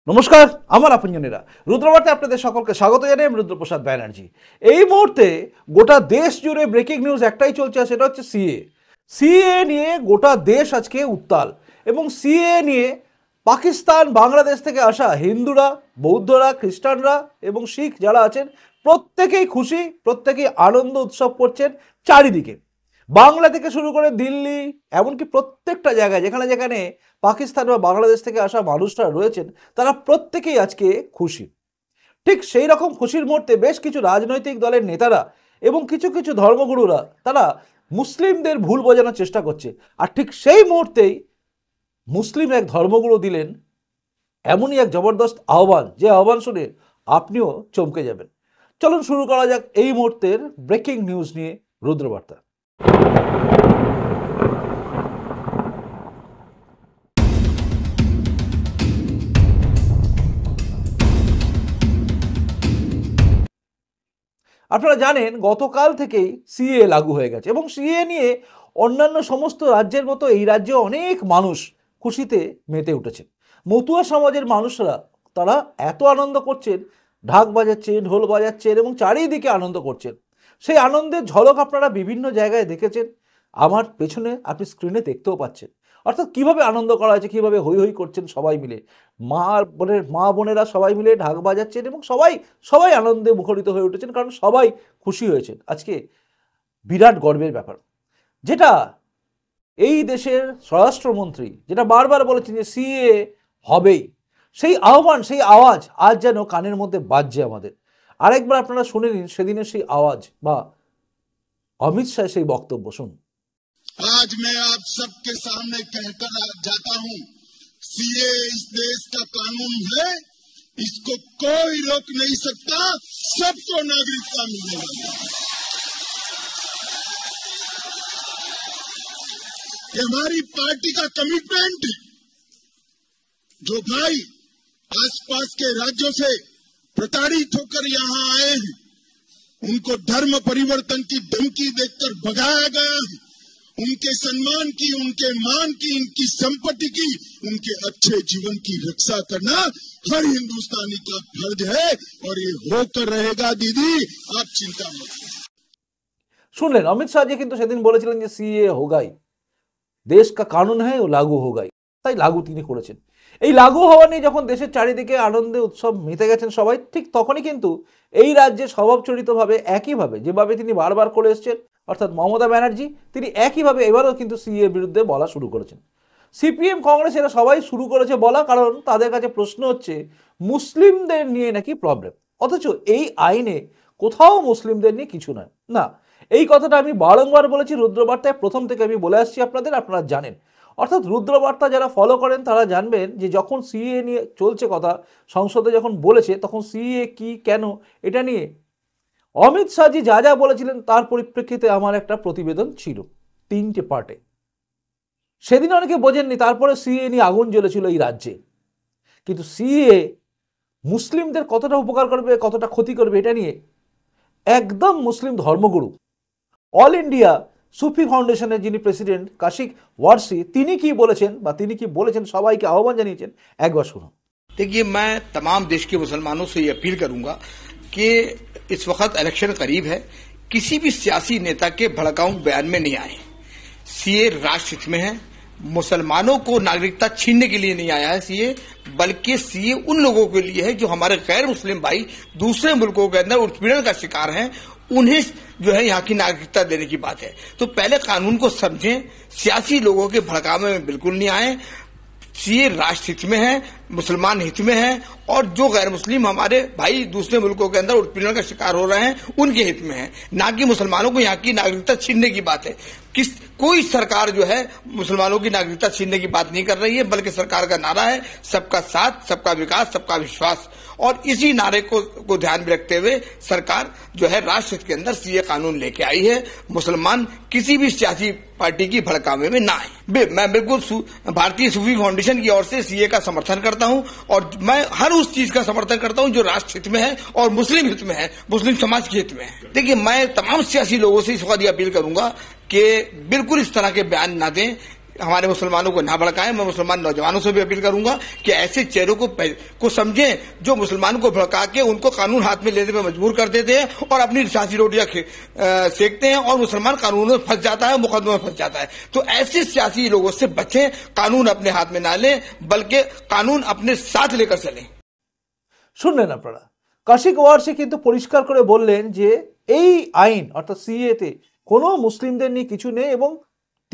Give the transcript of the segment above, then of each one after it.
নমস্কার, আমার আপনজনেরা রুদ্রবার্তায় আপনাদের সকলকে স্বাগত জানাই। আমি রুদ্রপ্রসাদ ব্যানার্জি। এই মুহূর্তে গোটা দেশ জুড়ে ব্রেকিং নিউজ একটাই চলছে, সেটা হচ্ছে সিএ নিয়ে গোটা দেশ আজকে উত্তাল। এবং সিএ নিয়ে পাকিস্তান, বাংলাদেশ থেকে আসা হিন্দুরা, বৌদ্ধরা, খ্রিস্টানরা এবং শিখ যারা আছেন প্রত্যেকেই খুশি, প্রত্যেকেই আনন্দ উৎসব করছেন। চারিদিকে বাংলা থেকে শুরু করে দিল্লি, এমনকি প্রত্যেকটা জায়গায় যেখানে যেখানে পাকিস্তান বা বাংলাদেশ থেকে আসা মানুষরা রয়েছেন তারা প্রত্যেকেই আজকে খুশি। ঠিক সেই রকম খুশির মুহূর্তে বেশ কিছু রাজনৈতিক দলের নেতারা এবং কিছু কিছু ধর্মগুরুরা তারা মুসলিমদের ভুল বোঝানোর চেষ্টা করছে। আর ঠিক সেই মুহূর্তেই মুসলিম এক ধর্মগুরু দিলেন এমনই এক জবরদস্ত আহ্বান, যে আহ্বান শুনে আপনিও চমকে যাবেন। চলুন শুরু করা যাক এই মুহূর্তের ব্রেকিং নিউজ নিয়ে রুদ্রবার্তা। আপনারা জানেন গতকাল থেকেই সিএ লাগু হয়ে গেছে এবং সিএ নিয়ে অন্যান্য সমস্ত রাজ্যের মতো এই রাজ্যে অনেক মানুষ খুশিতে মেতে উঠেছেন। মতুয়া সমাজের মানুষরা তারা এত আনন্দ করছেন, ঢাক বাজাচ্ছেন, ঢোল বাজাচ্ছেন এবং চারিদিকে আনন্দ করছেন। সেই আনন্দের ঝলক আপনারা বিভিন্ন জায়গায় দেখেছেন, আমার পেছনে আপনি স্ক্রিনে দেখতেও পাচ্ছেন। অর্থাৎ কিভাবে আনন্দ করা হয়েছে, কিভাবে হই হই করছেন সবাই মিলে, মা বোনেরা সবাই মিলে ঢাক বাজাচ্ছেন এবং সবাই আনন্দে মুখরিত হয়ে উঠেছেন, কারণ সবাই খুশি হয়েছেন। আজকে বিরাট গর্বের ব্যাপার, যেটা এই দেশের স্বরাষ্ট্রমন্ত্রী যেটা বারবার বলেছেন যে সিএ হবেই, সেই আহ্বান, সেই আওয়াজ আজ যেন কানের মধ্যে বাজছে আমাদের। আরেকবার আপনারা শুনে নিন সেদিনের সেই আওয়াজ বা অমিত শাহ সেই বক্তব্য। শুনুন। आज मैं आप सबके सामने कहकर जाता हूं, सीए इस देश का कानून है, इसको कोई रोक नहीं सकता, सबको नागरिकता मिलेगी। ये हमारी पार्टी का कमिटमेंट है। जो भाई आसपास के राज्यों से प्रताड़ित होकर यहां आए हैं, उनको धर्म परिवर्तन की धमकी देकर भगाया गया है, उनके सम्मान की, उनके मान की, उनकी संपत्ति की, उनके अच्छे जीवन की रक्षा करना हर हिंदुस्तानी का फर्ज है और ये होकर रहेगा। दीदी आप चिंता मत करें। শুনলেন, অমিত শাহ কিন্তু সেদিন বলেছিলেন যে সিএ হোগাই, দেশ কা কানুন হ্যায় ও লাগু হোগাই, তাই লাগু তিনি করেছেন। এই লাগু হওয়া নিয়ে যখন দেশের চারিদিকে আনন্দে উৎসব মেতে গেছেন সবাই, ঠিক তখনই কিন্তু এই রাজ্যে স্বভাবচরিতভাবে একইভাবে যেভাবে তিনি বারবার করে এসছেন, অর্থাৎ মমতা ব্যানার্জি, তিনি একইভাবে এবারও কিন্তু সিএ বিরুদ্ধে বলা শুরু করেছেন। সিপিএম, কংগ্রেস এরা সবাই শুরু করেছে বলা, কারণ তাদের কাছে প্রশ্ন হচ্ছে মুসলিমদের নিয়ে নাকি প্রবলেম, অথচ এই আইনে কোথাও মুসলিমদের নিয়ে কিছু নয়। না, এই কথাটা আমি বারংবার বলেছি রুদ্রবার্তায়, প্রথম থেকে আমি বলে আসছি আপনারা জানেন। অর্থাৎ রুদ্রবার্তা যারা ফলো করেন তারা জানবেন যে যখন সিএ নিয়ে চলছে কথা, সংসদে যখন বলেছে, তখন সিএ কি, কেন, এটা নিয়ে অমিত শাহজি যা যা বলেছিলেন তার পরিপ্রেক্ষিতে আমার একটা প্রতিবেদন ছিল 3টে পার্টে। সেদিন অনেকে বোঝেননি, তারপরে সিএ নিয়ে আগুন জ্বলেছিল এই রাজ্যে। কিন্তু সিএ মুসলিমদের কতটা উপকার করবে, কতটা ক্ষতি করবে, এটা নিয়ে একদম মুসলিম ধর্মগুরু, অল ইন্ডিয়া সুফি ফাউন্ডেশনের যিনি প্রেসিডেন্ট কাশিক ওয়ারসি, তিনি কি বলেছেন বা তিনি কি বলেছেন, সবাইকে আহ্বান জানিয়েছেন, একবার শুনুন। देखिए, मैं तमाम देश के मुसलमानों से ये अपील करूंगा कि इस वक्त इलेक्शन करीब है, किसी भी सियासी नेता के भड़काऊ बयान में नहीं आए। सीए राष्ट्र हित में है, मुसलमानों को नागरिकता छीनने के लिए नहीं आया है सीए, बल्कि सीए उन लोगों के लिए है जो हमारे गैर मुस्लिम भाई दूसरे मुल्कों के अंदर उत्पीड़न का शिकार हैं, उन्हें जो है यहाँ की नागरिकता देने की बात है। तो पहले कानून को समझें, सियासी लोगों के भड़कावे में बिल्कुल नहीं आए। सीए राष्ट्र हित में है, मुसलमान हित में है, और जो गैर मुस्लिम हमारे भाई दूसरे मुल्कों के अंदर उत्पीड़न का शिकार हो रहे हैं उनके हित में है, ना कि मुसलमानों को यहाँ की नागरिकता छीनने की बात है। कोई सरकार जो है मुसलमानों की नागरिकता छीनने की बात नहीं कर रही है, बल्कि सरकार का नारा है सबका साथ, सबका विकास, सबका विश्वास। और इसी नारे को ध्यान में रखते हुए सरकार जो है राष्ट्र हित के अंदर सीए कानून लेके आई है। मुसलमान किसी भी सियासी पार्टी की भड़कावे में ना आए। मैं बिल्कुल भारतीय सूफी फाउंडेशन की ओर से सीए का समर्थन करता हूं, और मैं हर उस चीज का समर्थन करता हूं जो राष्ट्र हित में है और मुस्लिम हित में है, मुस्लिम समाज के हित में है। देखिए, मैं तमाम सियासी लोगों से इस वक्त अपील करूंगा कि बिल्कुल इस तरह के बयान ना दें। हमारे मुसलमानों को ना भड़काएं। मैं मुसलमान नौजवानों से भी अपील करूंगा कि ऐसे चेहरों को समझें जो मुसलमानों को भड़का के उनको कानून हाथ में लेने पे मजबूर कर देते हैं और अपनी सियासी रोटियां सेकते हैं और मुसलमान कानून में फंस जाता है, मुकदमों में फंस जाता है। तो ऐसे सियासी लोगों से बचें, कानून अपने हाथ में ना लें बल्कि कानून अपने साथ लेकर चलें। শুনলেন আপনারা, কাশিক ওয়ারসি কিন্তু পরিষ্কার করে বললেন যে এই আইন অর্থাৎ সিএতে কোনো মুসলিমদের নিয়ে কিছু নেই এবং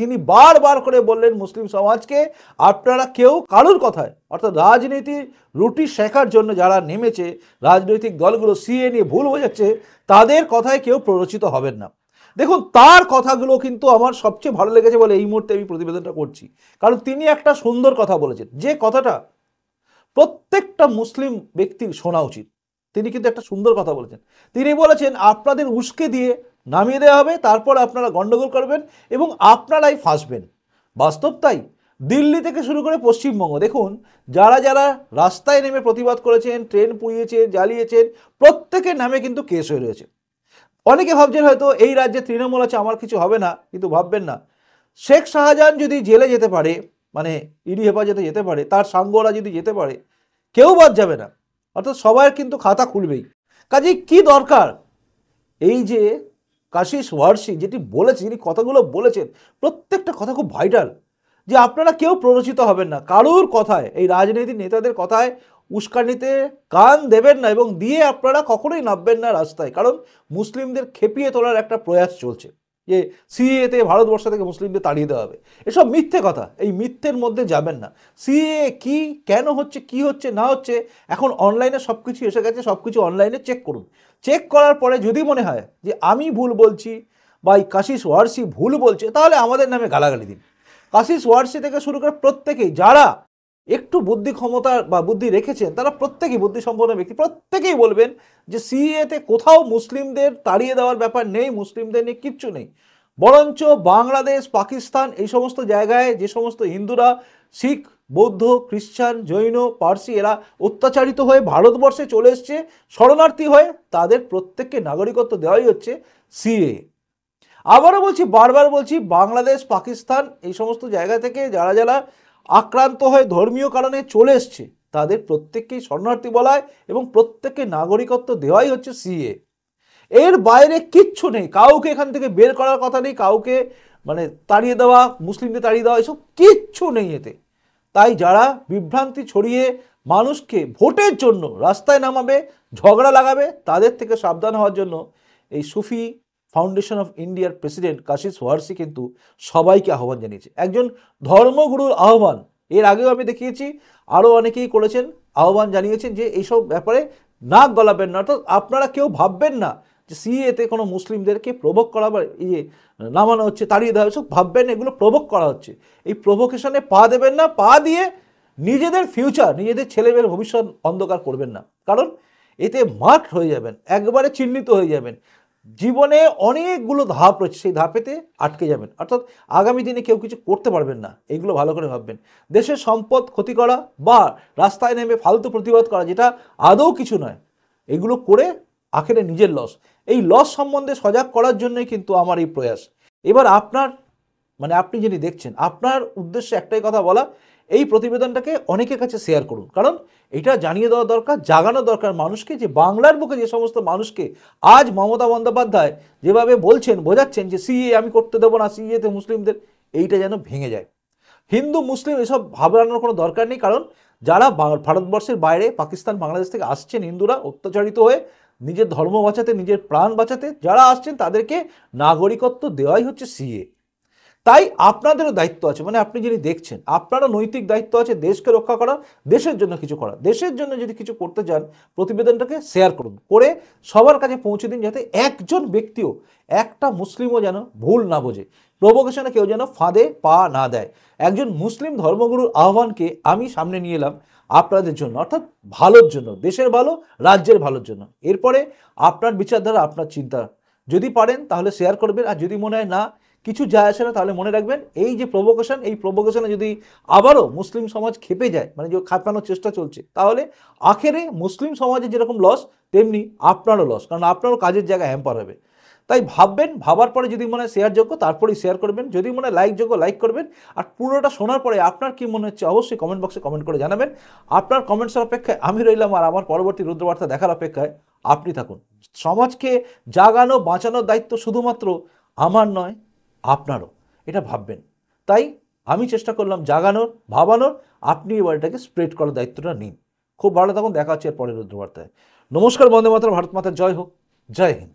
তিনি বারবার করে বললেন মুসলিম সমাজকে আপনারা কেউ কারোর কথায় অর্থাৎ রাজনীতির রুটি শেখার জন্য যারা নেমেছে, রাজনৈতিক দলগুলো সিএ নিয়ে ভুল বোঝাচ্ছে, তাদের কথায় কেউ প্ররোচিত হবেন না। দেখুন, তার কথাগুলো কিন্তু আমার সবচেয়ে ভালো লেগেছে বলে এই মুহূর্তে আমি প্রতিবেদনটা করছি, কারণ তিনি একটা সুন্দর কথা বলেছেন, যে কথাটা প্রত্যেকটা মুসলিম ব্যক্তির শোনা উচিত। তিনি কিন্তু একটা সুন্দর কথা বলেছেন। তিনি বলেছেন আপনাদের উস্কে দিয়ে নামিয়ে দেওয়া হবে, তারপর আপনারা গন্ডগোল করবেন এবং আপনারাই ফাঁসবেন। বাস্তব তাই। দিল্লি থেকে শুরু করে পশ্চিমবঙ্গ, দেখুন যারা যারা রাস্তায় নেমে প্রতিবাদ করেছেন, ট্রেন পুড়িয়েছেন, জ্বালিয়েছেন, প্রত্যেকের নামে কিন্তু কেস হয়ে রয়েছে। অনেকে ভাবছেন হয়তো এই রাজ্যে তৃণমূল আছে আমার কিছু হবে না, কিন্তু ভাববেন না, শেখ শাহজাহান যদি জেলে যেতে পারে, মানে ইডি হেফাজতে যেতে পারে, তার সাঙ্গরা যদি যেতে পারে, কেউ বাদ যাবে না, অর্থাৎ সবার কিন্তু খাতা খুলবেই। কাজেই কি দরকার এই যে কাশিস ওয়ারসি যেটি বলেছে, যিনি কথাগুলো বলেছেন, প্রত্যেকটা কথা খুব ভাইটাল, যে আপনারা কেউ প্ররোচিত হবেন না কারোর কথায়, এই রাজনীতির নেতাদের কথায় উস্কানিতে কান দেবেন না এবং দিয়ে আপনারা কখনোই নামবেন না রাস্তায়, কারণ মুসলিমদের খেপিয়ে তোলার একটা প্রয়াস চলছে যে সিএতে ভারতবর্ষ থেকে মুসলিমদের তাড়িয়ে দেওয়া হবে। এসব মিথ্যে কথা, এই মিথ্যের মধ্যে যাবেন না। সিএ কি, কেন হচ্ছে, কি হচ্ছে না হচ্ছে, এখন অনলাইনে সব কিছু এসে গেছে, সব কিছু অনলাইনে চেক করুন। চেক করার পরে যদি মনে হয় যে আমি ভুল বলছি বা এই কাশিস ওয়ারসি ভুল বলছে, তাহলে আমাদের নামে গালাগালি দিন। কাশিস ওয়ারসি থেকে শুরু করে প্রত্যেকেই যারা একটু বুদ্ধি ক্ষমতা বা বুদ্ধি রেখেছেন, তারা প্রত্যেকেই বুদ্ধিসম্পন্ন ব্যক্তি, প্রত্যেকেই বলবেন যে সিএতে কোথাও মুসলিমদের তাড়িয়ে দেওয়ার ব্যাপার নেই, মুসলিমদের নিয়ে কিচ্ছু নেই। বরঞ্চ বাংলাদেশ, পাকিস্তান, এই সমস্ত জায়গায় যে সমস্ত হিন্দুরা, শিখ, বৌদ্ধ, খ্রিস্টান, জৈন, পার্সি এরা অত্যাচারিত হয়ে ভারতবর্ষে চলে এসছে শরণার্থী হয়ে, তাদের প্রত্যেককে নাগরিকত্ব দেওয়াই হচ্ছে সিএ। আবারও বলছি, বারবার বলছি, বাংলাদেশ, পাকিস্তান এই সমস্ত জায়গা থেকে যারা যারা আক্রান্ত হয়ে ধর্মীয় কারণে চলে এসছে, তাদের প্রত্যেককেই শরণার্থী বলা হয় এবং প্রত্যেককে নাগরিকত্ব দেওয়াই হচ্ছে সিএ। এর বাইরে কিচ্ছু নেই, কাউকে এখান থেকে বের করার কথা নেই, কাউকে মানে তাড়িয়ে দেওয়া, মুসলিমদের তাড়িয়ে দেওয়া, এসব কিচ্ছু নেই এতে। তাই যারা বিভ্রান্তি ছড়িয়ে মানুষকে ভোটের জন্য রাস্তায় নামাবে, ঝগড়া লাগাবে, তাদের থেকে সাবধান হওয়ার জন্য এই সুফি ফাউন্ডেশন অফ ইন্ডিয়ার প্রেসিডেন্ট কাশিস ওয়ারসি কিন্তু সবাইকে আহ্বান জানিয়েছে। একজন ধর্মগুরুর আহ্বান, এর আগেও আমি দেখিয়েছি, আরও অনেকেই করেছেন, আহ্বান জানিয়েছেন যে এইসব ব্যাপারে নাক গলাবেন না, অর্থাৎ আপনারা কেউ ভাববেন না যে সিএতে কোনো মুসলিমদেরকে প্রভোগ করা বা ইয়ে নামানো হচ্ছে, তাড়িয়ে দেওয়া হচ্ছে, ভাববেন এগুলো প্রভোগ করা হচ্ছে। এই প্রভোকেশনে পা দেবেন না, পা দিয়ে নিজেদের ফিউচার, নিজেদের ছেলেমেয়ের ভবিষ্যৎ অন্ধকার করবেন না, কারণ এতে মার্ক হয়ে যাবেন, একবারে চিহ্নিত হয়ে যাবেন। জীবনে অনেকগুলো ধাপ রয়েছে, সেই ধাপেতে আটকে যাবেন, অর্থাৎ আগামী দিনে কেউ কিছু করতে পারবেন না। এগুলো ভালো করে ভাববেন। দেশের সম্পদ ক্ষতি করা বা রাস্তায় নেমে ফালতু প্রতিবাদ করা, যেটা আদৌ কিছু নয়, এগুলো করে আখেরে নিজের লস। এই লস সম্বন্ধে সজাগ করার জন্যই কিন্তু আমার এই প্রয়াস। এবার আপনার মানে আপনি যিনি দেখছেন, আপনার উদ্দেশ্যে একটাই কথা বলা, এই প্রতিবেদনটাকে অনেকের কাছে শেয়ার করুন, কারণ এটা জানিয়ে দেওয়া দরকার, জাগানো দরকার মানুষকে, যে বাংলার বুকে যে সমস্ত মানুষকে আজ মমতা বন্দ্যোপাধ্যায় যেভাবে বলছেন, বোঝাচ্ছেন যে সিএ আমি করতে দেবো না, সিএতে মুসলিমদের, এইটা যেন ভেঙে যায়। হিন্দু মুসলিম এসব ভাবনার কোনো দরকার নেই, কারণ যারা ভারতবর্ষের বাইরে, পাকিস্তান, বাংলাদেশ থেকে আসছেন হিন্দুরা অত্যাচারিত হয়ে নিজের ধর্ম বাঁচাতে, নিজের প্রাণ বাঁচাতে, যারা আসছেন তাদেরকে নাগরিকত্ব দেওয়াই হচ্ছে সিএ। তাই আপনাদেরও দায়িত্ব আছে, মানে আপনি যিনি দেখছেন, আপনারও নৈতিক দায়িত্ব আছে দেশকে রক্ষা করা, দেশের জন্য কিছু করা। দেশের জন্য যদি কিছু করতে চান, প্রতিবেদনটাকে শেয়ার করুন, করে সবার কাছে পৌঁছে দিন, যাতে একজন ব্যক্তিও, একটা মুসলিমও যেন ভুল না বোঝে, প্রভোকেশনে কেউ যেন ফাঁদে পা না দেয়। একজন মুসলিম ধর্মগুরুর আহ্বানকে আমি সামনে নিয়ে এলাম আপনাদের জন্য, অর্থাৎ ভালোর জন্য, দেশের ভালো, রাজ্যের ভালোর জন্য। এরপরে আপনার বিচারধারা, আপনার চিন্তা, যদি পারেন তাহলে শেয়ার করবেন, আর যদি মনে হয় না কিছু যায় আসে না, তাহলে মনে রাখবেন এই যে প্রভোকেশন, এই প্রভোকেশনে যদি আবারও মুসলিম সমাজ খেপে যায়, মানে যে খাপানোর চেষ্টা চলছে, তাহলে আখেরে মুসলিম সমাজের যেরকম লস, তেমনি আপনারও লস, কারণ আপনারও কাজের জায়গা হ্যাম্পার হবে। তাই ভাববেন, ভাবার পরে যদি মনে হয় শেয়ারযোগ্য তারপরেই শেয়ার করবেন, যদি মনে হয় লাইকযোগ্য লাইক করবেন। আর পুরোটা শোনার পরে আপনার কি মনে হচ্ছে অবশ্যই কমেন্ট বক্সে কমেন্ট করে জানাবেন। আপনার কমেন্টসের অপেক্ষায় আমি রইলাম, আর আমার পরবর্তী রুদ্রবার্তা দেখার অপেক্ষায় আপনি থাকুন। সমাজকে জাগানো বাঁচানোর দায়িত্ব শুধুমাত্র আমার নয়, আপনারও, এটা ভাববেন। তাই আমি চেষ্টা করলাম জাগানোর, ভাবানোর, আপনি এবার এটাকে স্প্রেড করার দায়িত্বটা নিন। খুব ভালো থাকুন, দেখা হচ্ছে এর পরের রুদ্রবার্তায়। নমস্কার, বন্দে মাতরম, ভারত মাতার জয় হোক, জয় হিন্দ।